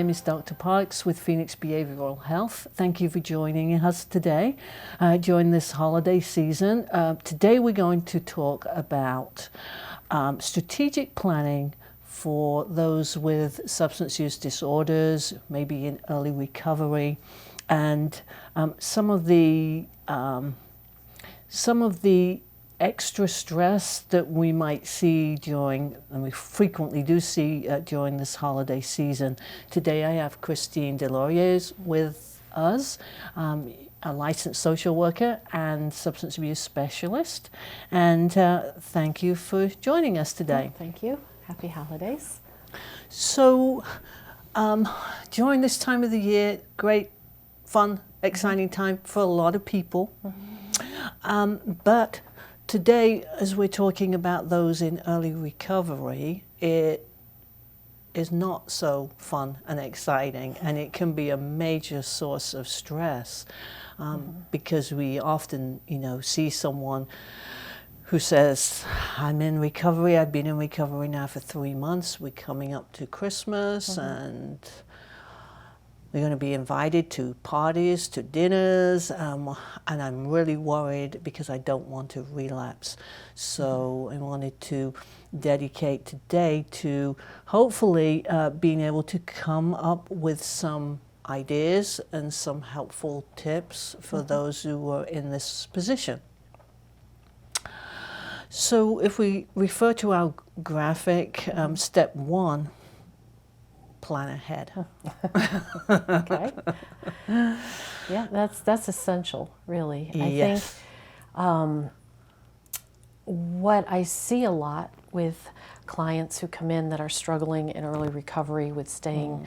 name is Dr. Parks with Phoenix Behavioral Health. Thank you for joining us today during this holiday season. Today we're going to talk about strategic planning for those with substance use disorders, maybe in early recovery, and some of the extra stress that we might see during, and we frequently do see during this holiday season. Today I have Christine DesLauriers with us, a licensed social worker and substance abuse specialist. And thank you for joining us today. Thank you. Happy holidays. So during this time of the year, great, fun, exciting time for a lot of people. But today, as we're talking about those in early recovery, it is not so fun and exciting, and it can be a major source of stress because we often, see someone who says, I'm in recovery, I've been in recovery now for 3 months, we're coming up to Christmas, and we're going to be invited to parties, to dinners, and I'm really worried because I don't want to relapse. So I wanted to dedicate today to hopefully being able to come up with some ideas and some helpful tips for those who are in this position. So if we refer to our graphic, step 1, plan ahead. Okay. Yeah, that's essential, really. Yes. I think what I see a lot with clients who come in that are struggling in early recovery with staying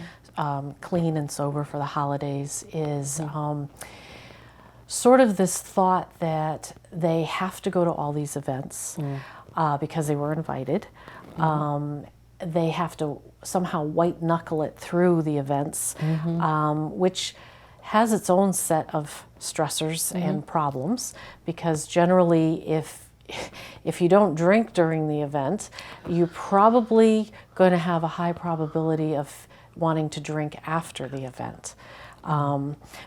clean and sober for the holidays is sort of this thought that they have to go to all these events because they were invited. They have to somehow white knuckle it through the events, which has its own set of stressors and problems, because generally if you don't drink during the event, you're probably going to have a high probability of wanting to drink after the event.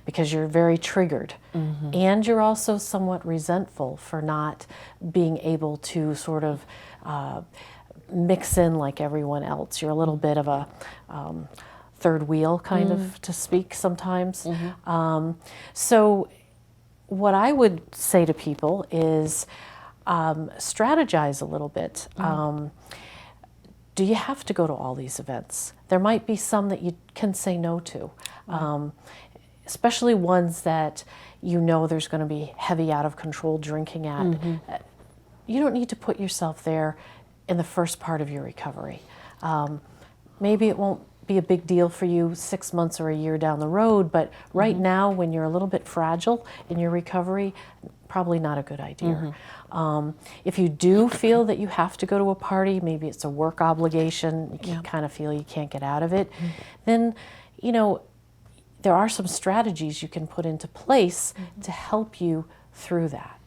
Because you're very triggered, and you're also somewhat resentful for not being able to sort of mix in like everyone else. You're a little bit of a third wheel kind of to speak sometimes. So what I would say to people is strategize a little bit. Do you have to go to all these events? There might be some that you can say no to, especially ones that there's going to be heavy out of control drinking at. You don't need to put yourself there in the first part of your recovery. Maybe it won't be a big deal for you 6 months or a year down the road, but right now when you're a little bit fragile in your recovery, probably not a good idea. If you do feel that you have to go to a party, maybe it's a work obligation, you kind of feel you can't get out of it, then there are some strategies you can put into place to help you through that.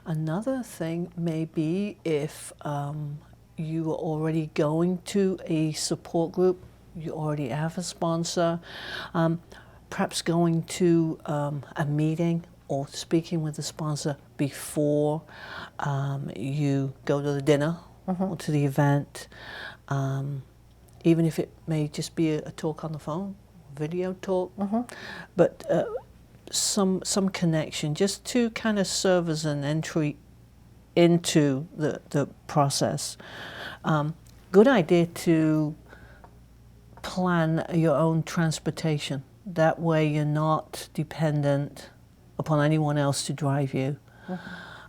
Another thing may be if you are already going to a support group, you already have a sponsor, perhaps going to a meeting or speaking with the sponsor before you go to the dinner or to the event, even if it may just be a talk on the phone, video talk, but some connection just to kind of serve as an entry into the process. Good idea to plan your own transportation. That way you're not dependent upon anyone else to drive you.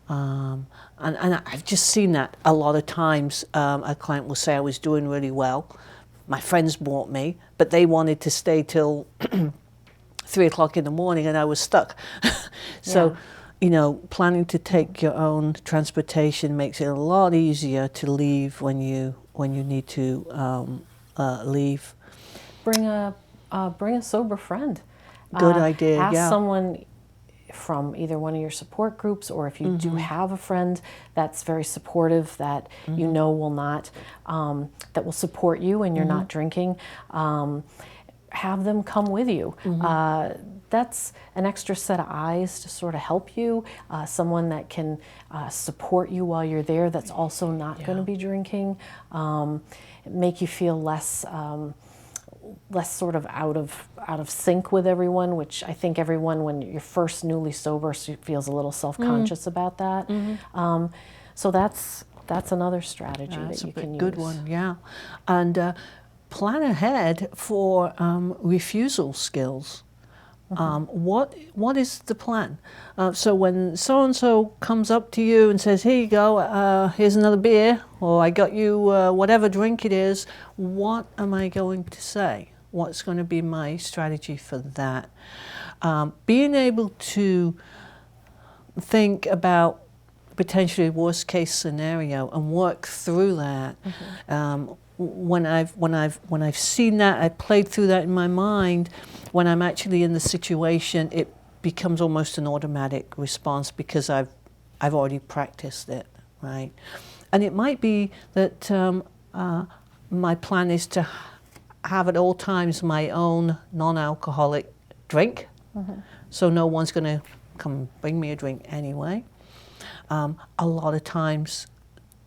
And I've just seen that a lot of times. A client will say, I was doing really well. My friends brought me, but they wanted to stay till 3 o'clock in the morning and I was stuck. So, planning to take your own transportation makes it a lot easier to leave when you need to leave. Bring a sober friend. Good idea. Ask someone from either one of your support groups, or if you do have a friend that's very supportive, that you know will not, that will support you when you're not drinking, have them come with you. That's an extra set of eyes to sort of help you, someone that can support you while you're there that's also not going to be drinking, make you feel less sort of out of sync with everyone, which I think everyone, when you're first newly sober, feels a little self-conscious about that. So that's another strategy that you can use. Good one, yeah. And plan ahead for refusal skills. What is the plan? So when so-and-so comes up to you and says, here you go, here's another beer, or I got you whatever drink it is, what am I going to say? What's going to be my strategy for that? Being able to think about potentially worst case scenario and work through that. When I've seen that, I played through that in my mind. When I'm actually in the situation, it becomes almost an automatic response because I've already practiced it, right? And it might be that my plan is to have at all times my own non-alcoholic drink, so no one's going to come bring me a drink anyway. A lot of times,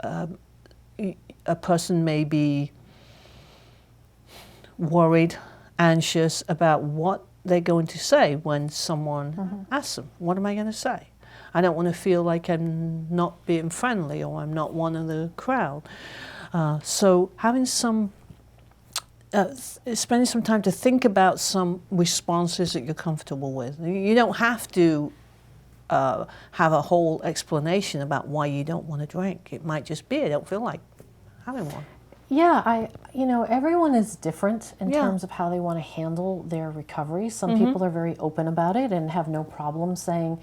a person may be worried, anxious about what they're going to say when someone asks them, what am I going to say? I don't want to feel like I'm not being friendly or I'm not one of the crowd. So having spending some time to think about some responses that you're comfortable with. You don't have to have a whole explanation about why you don't want to drink. It might just be I don't feel like having one. Yeah, everyone is different in terms of how they want to handle their recovery. Some people are very open about it and have no problem saying,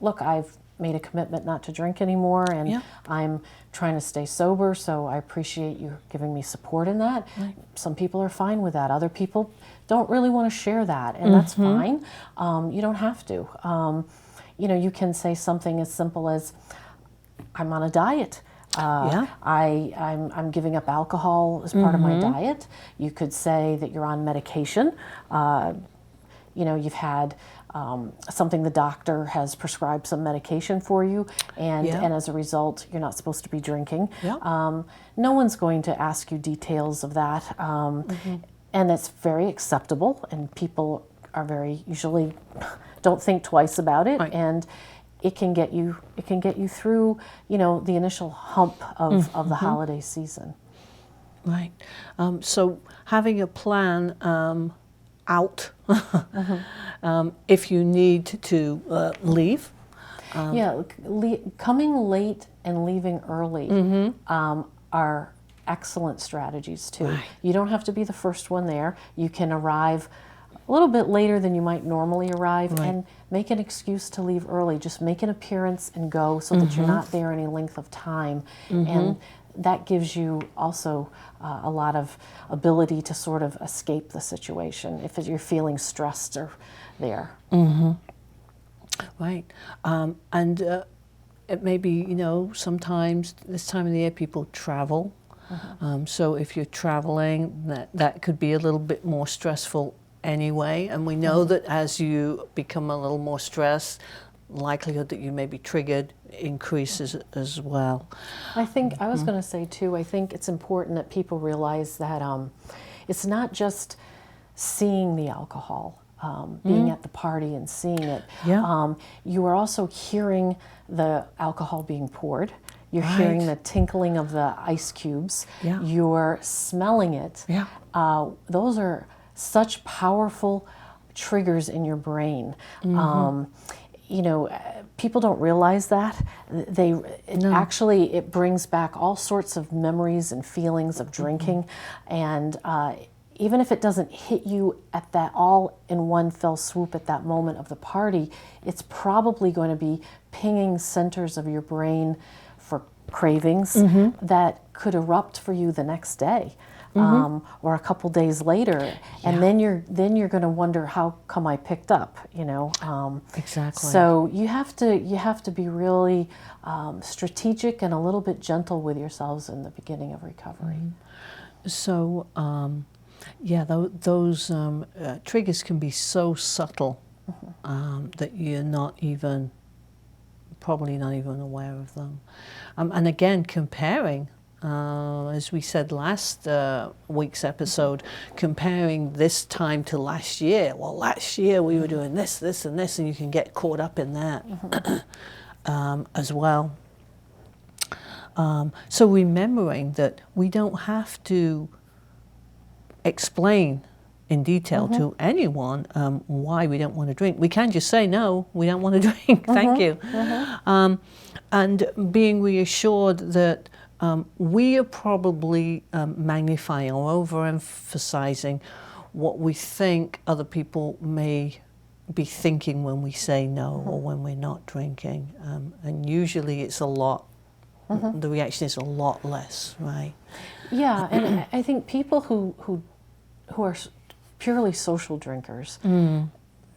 look, I've made a commitment not to drink anymore, and I'm trying to stay sober, so I appreciate you giving me support in that. Some people are fine with that. Other people don't really want to share that, and that's fine. You don't have to. You can say something as simple as, I'm on a diet. I'm giving up alcohol as part of my diet. You could say that you're on medication. You've had something, the doctor has prescribed some medication for you, and as a result, you're not supposed to be drinking. No one's going to ask you details of that, and it's very acceptable, and people are usually don't think twice about it, and it can get you through, the initial hump of the holiday season. Right. So having a plan out if you need to leave. Coming late and leaving early are excellent strategies too. Right. You don't have to be the first one there. You can arrive a little bit later than you might normally arrive, and make an excuse to leave early. Just make an appearance and go, so that you're not there any length of time. And that gives you also a lot of ability to sort of escape the situation if you're feeling stressed or there. Right. And it may be, sometimes this time of the year people travel. So if you're traveling, that could be a little bit more stressful anyway, and we know that as you become a little more stressed, likelihood that you may be triggered increases as well. I think I was going to say too, I think it's important that people realize that it's not just seeing the alcohol, being at the party and seeing it. You are also hearing the alcohol being poured. You're hearing the tinkling of the ice cubes. You're smelling it. Those are such powerful triggers in your brain. People don't realize that. Actually, it brings back all sorts of memories and feelings of drinking, and even if it doesn't hit you at that all in one fell swoop at that moment of the party, it's probably going to be pinging centers of your brain for cravings that could erupt for you the next day. or a couple days later, and then you're going to wonder, how come I picked up? Exactly. So you have to be really strategic and a little bit gentle with yourselves in the beginning of recovery. So, those triggers can be so subtle that you're probably not even aware of them. And again, comparing, as we said last week's episode, comparing this time to last year. Well, last year we were doing this, this, and this, and you can get caught up in that as well. So remembering that we don't have to explain in detail to anyone why we don't want to drink. We can just say, no, we don't want to drink, thank you. And being reassured that we are probably magnifying or overemphasizing what we think other people may be thinking when we say no or when we're not drinking. And usually it's a lot, the reaction is a lot less, right? Yeah, and I think people who are purely social drinkers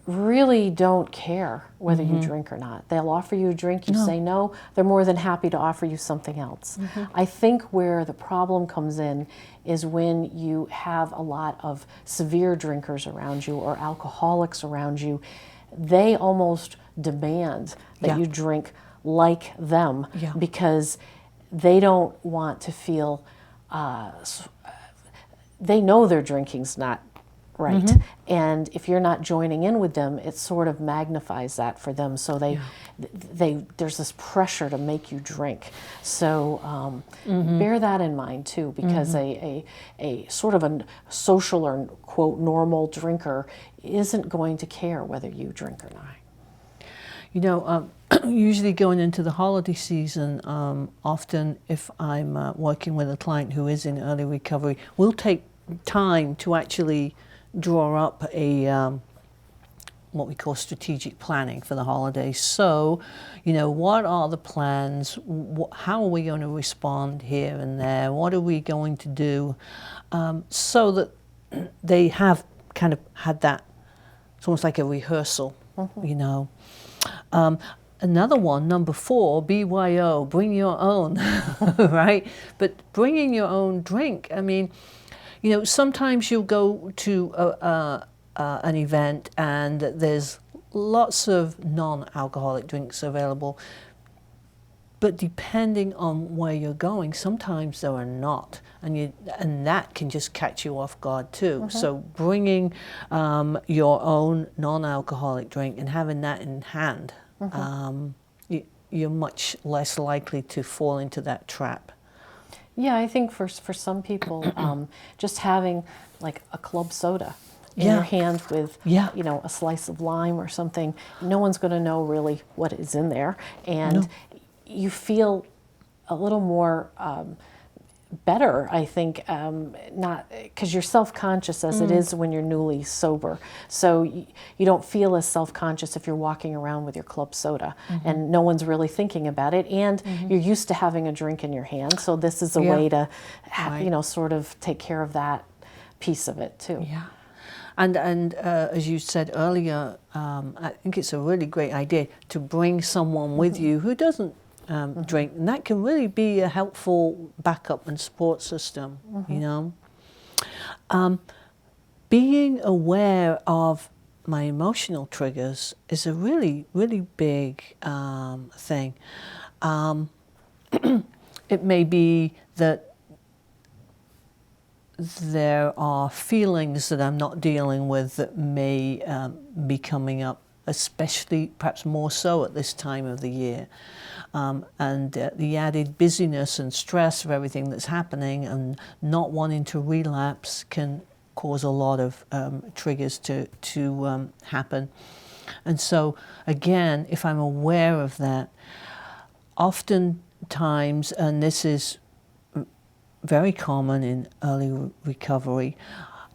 really don't care whether you drink or not. They'll offer you a drink, you say no, they're more than happy to offer you something else. I think where the problem comes in is when you have a lot of severe drinkers around you or alcoholics around you. They almost demand that you drink like them because they don't want to feel, they know their drinking's not right. And if you're not joining in with them, it sort of magnifies that for them. So there's this pressure to make you drink. So bear that in mind too, because a sort of a social or quote normal drinker isn't going to care whether you drink or not. Usually going into the holiday season, often if I'm working with a client who is in early recovery, we'll take time to actually draw up a what we call strategic planning for the holidays. So, what are the plans? How are we going to respond here and there? What are we going to do? So that they have kind of had that, it's almost like a rehearsal, Another one, number 4, BYO, bring your own, right? But bringing your own drink, I mean, sometimes you'll go to an event and there's lots of non-alcoholic drinks available, but depending on where you're going, sometimes there are not, and that can just catch you off guard too. So bringing your own non-alcoholic drink and having that in hand, you're much less likely to fall into that trap. Yeah, I think for some people, just having like a club soda in your hand with, a slice of lime or something, no one's going to know really what is in there. And you feel a little more better, I think, not because you're self-conscious as it is when you're newly sober. So you don't feel as self-conscious if you're walking around with your club soda and no one's really thinking about it, and you're used to having a drink in your hand. So this is a way to, sort of take care of that piece of it too. Yeah. And as you said earlier, I think it's a really great idea to bring someone with you who doesn't drink, and that can really be a helpful backup and support system, Being aware of my emotional triggers is a really, really big thing. It may be that there are feelings that I'm not dealing with that may be coming up, especially perhaps more so at this time of the year. And the added busyness and stress of everything that's happening and not wanting to relapse can cause a lot of triggers to happen. And so, again, if I'm aware of that, oftentimes, and this is very common in early recovery,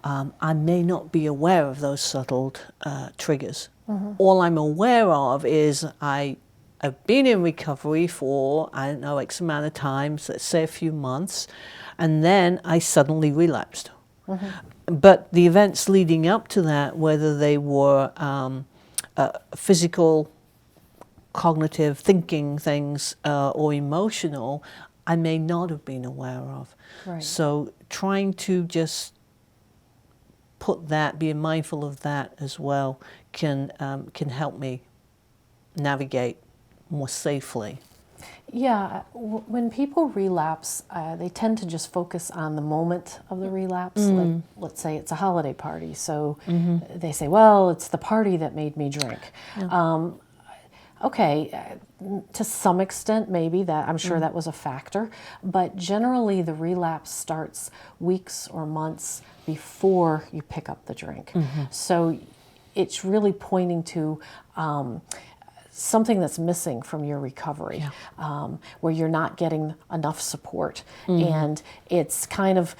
I may not be aware of those subtle triggers. All I'm aware of is I I've been in recovery for, I don't know, X amount of times, let's say a few months, and then I suddenly relapsed. But the events leading up to that, whether they were physical, cognitive, thinking things, or emotional, I may not have been aware of. Right. So trying to just put that, being mindful of that as well, can help me navigate more safely. Yeah, when people relapse, they tend to just focus on the moment of the relapse. Like, let's say it's a holiday party, so they say, well, it's the party that made me drink. Okay, to some extent, maybe that, I'm sure that was a factor, but generally the relapse starts weeks or months before you pick up the drink. So it's really pointing to something that's missing from your recovery, where you're not getting enough support. And it's kind of,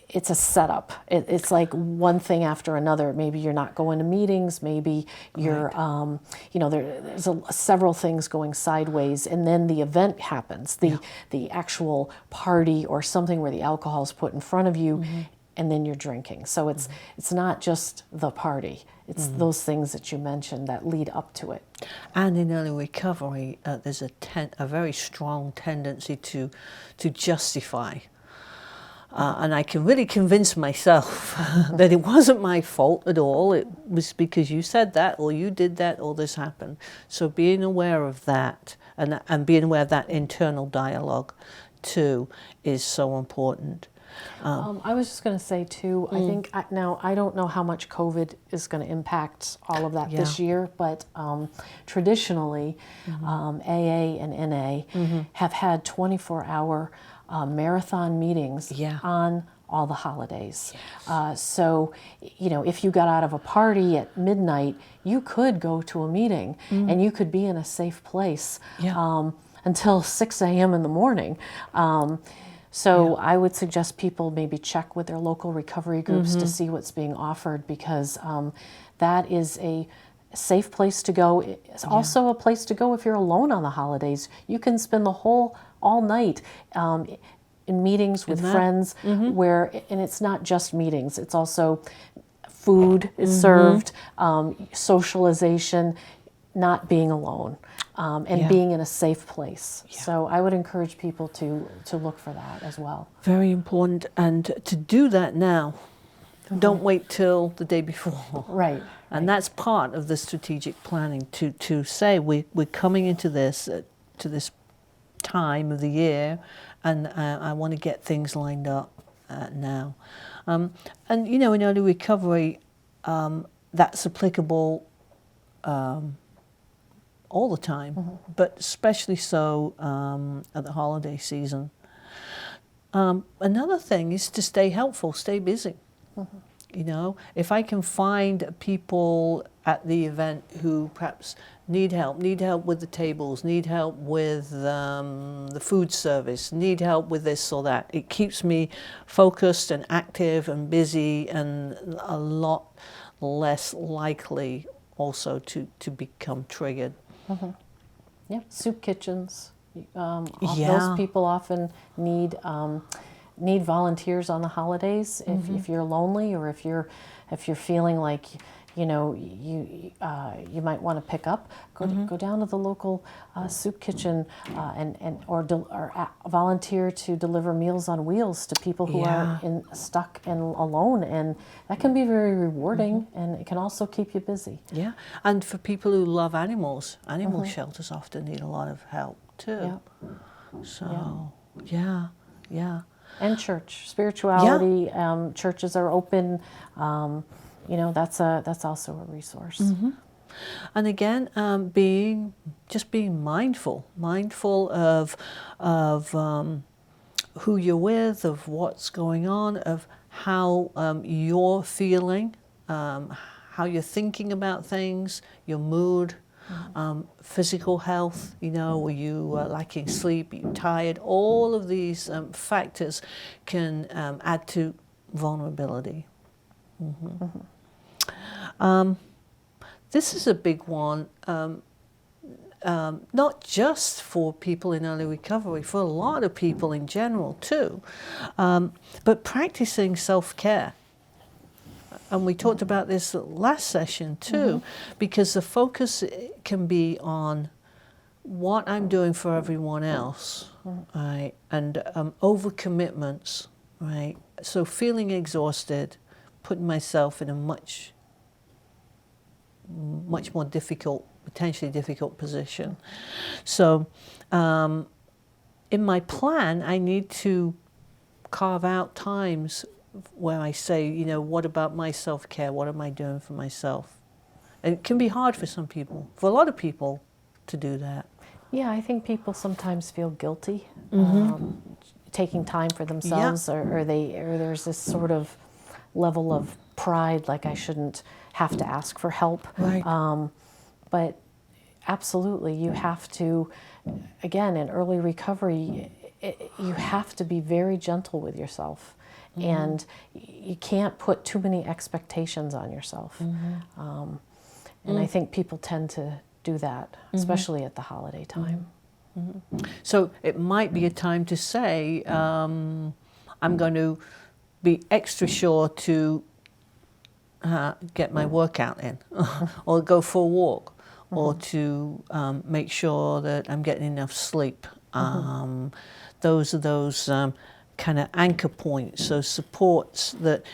it's a setup. It's like one thing after another. Maybe you're not going to meetings, maybe you're, you know, there's several things going sideways, and then the event happens, the actual party or something where the alcohol is put in front of you, and then you're drinking. So it's not just the party. It's those things that you mentioned that lead up to it. And in early recovery, there's a very strong tendency to justify. And I can really convince myself that it wasn't my fault at all. It was because you said that, or you did that, or this happened. So being aware of that, and being aware of that internal dialogue too, is so important. I was just going to say too, I think, now I don't know how much COVID is going to impact all of that this year, but traditionally AA and NA have had 24-hour marathon meetings on all the holidays. So, you know, if you got out of a party at midnight, you could go to a meeting and you could be in a safe place until 6 a.m. in the morning. So I would suggest people maybe check with their local recovery groups to see what's being offered, because that is a safe place to go. It's also a place to go if you're alone on the holidays. You can spend all night in meetings with friends, where, and it's not just meetings, it's also food is served, socialization, not being alone. And being in a safe place. So I would encourage people to look for that as well. Very important, and to do that now. Don't wait till the day before. Right. And that's part of the strategic planning, to say we're coming into this to this time of the year, and I want to get things lined up now. And you know, in early recovery, that's applicable all the time, but especially so at the holiday season. Another thing is to stay helpful, stay busy. You know, if I can find people at the event who perhaps need help with the tables, need help with the food service, need help with this or that, it keeps me focused and active and busy, and a lot less likely also to become triggered. Yeah, soup kitchens. Those people often need volunteers on the holidays. If you're lonely, or if you're feeling like, you know, you might want to pick up, go down to the local soup kitchen or volunteer to deliver Meals on Wheels to people who are stuck and alone, and that can be very rewarding, and it can also keep you busy. Yeah, and for people who love animals, animal shelters often need a lot of help too. So yeah. And church, spirituality, churches are open. You know, that's also a resource. And again, being mindful of who you're with, of what's going on, of how you're feeling, how you're thinking about things, your mood, physical health. You know, are you lacking sleep? Are you tired? All of these factors can add to vulnerability. This is a big one, not just for people in early recovery, for a lot of people in general too, but practicing self-care. And we talked about this last session too, because the focus can be on what I'm doing for everyone else, right? And overcommitments, right? So feeling exhausted, putting myself in a much more difficult, potentially difficult position. So in my plan, I need to carve out times where I say, you know, what about my self-care? What am I doing for myself? And it can be hard for some people, for a lot of people, to do that. Yeah, I think people sometimes feel guilty taking time for themselves, or there's this sort of level of pride, like I shouldn't have to ask for help. Right. But absolutely, you have to, again, in early recovery, you have to be very gentle with yourself. And you can't put too many expectations on yourself. And I think people tend to do that, especially at the holiday time. So it might be a time to say, I'm going to be extra sure to get my workout in, or go for a walk, or to make sure that I'm getting enough sleep. Those are those kind of anchor points, those supports that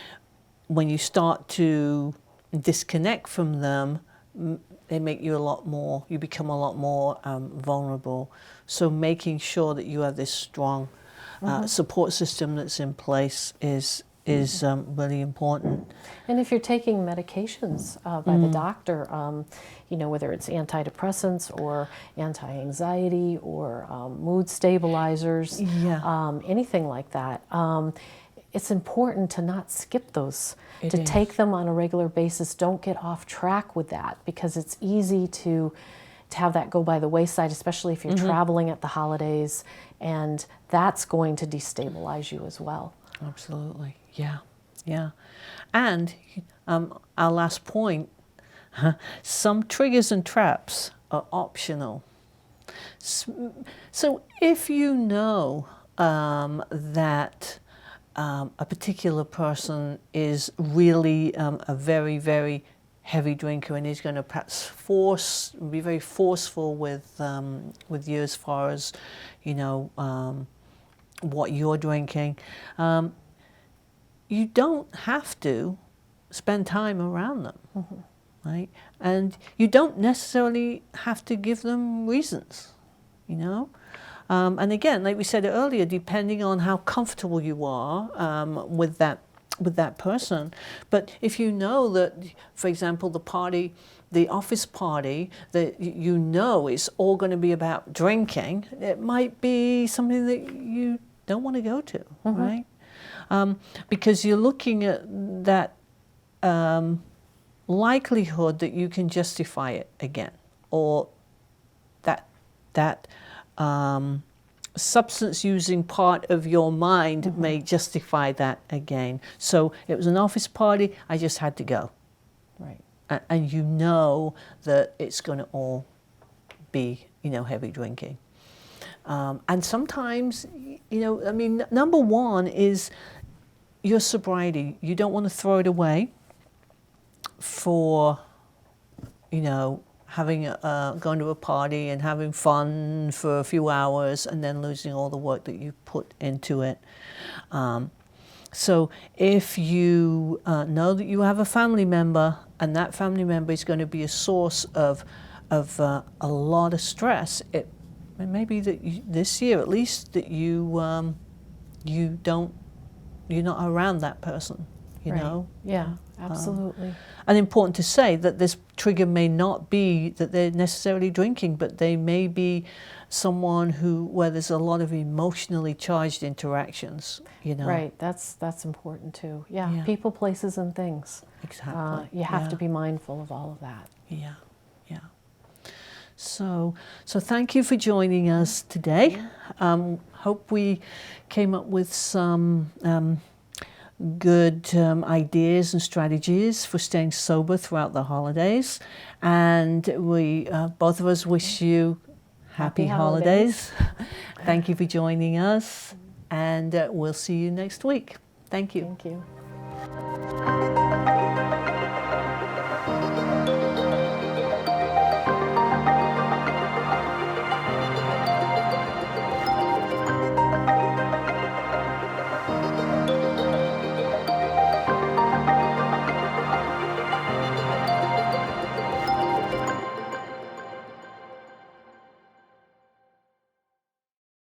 when you start to disconnect from them, they make you you become a lot more vulnerable. So making sure that you have this strong support system that's in place is really important. And if you're taking medications by the doctor, you know, whether it's antidepressants or anti-anxiety or mood stabilizers, anything like that, it's important to not skip those, to take them on a regular basis. Don't get off track with that, because it's easy to have that go by the wayside, especially if you're traveling at the holidays, and that's going to destabilize you as well. Absolutely, yeah. And our last point, some triggers and traps are optional. So if you know that a particular person is really a very, very heavy drinker, and is going to perhaps be very forceful with you as far as, you know, what you're drinking, you don't have to spend time around them, right? And you don't necessarily have to give them reasons, you know? And again, like we said earlier, depending on how comfortable you are with that person. But if you know that, for example, the office party, that you know is all going to be about drinking, it might be something that you don't want to go to, right? Because you're looking at that likelihood that you can justify it again, or that substance using part of your mind may justify that again. So it was an office party, I just had to go. Right. And you know that it's going to all be, you know, heavy drinking. And sometimes, you know, I mean, number one is your sobriety. You don't want to throw it away for, you know, having going to a party and having fun for a few hours and then losing all the work that you put into it. So if you know that you have a family member, and that family member is going to be a source of a lot of stress, it may be that this year at least that you're not around that person, you know? Yeah, absolutely. And important to say that this trigger may not be that they're necessarily drinking, but they may be someone where there's a lot of emotionally charged interactions, you know? Right, that's important too. Yeah, people, places, and things. Exactly. You have to be mindful of all of that. Yeah. So thank you for joining us today. Hope we came up with some good ideas and strategies for staying sober throughout the holidays. And we, both of us, wish you happy holidays. Thank you for joining us, and we'll see you next week. Thank you. Thank you.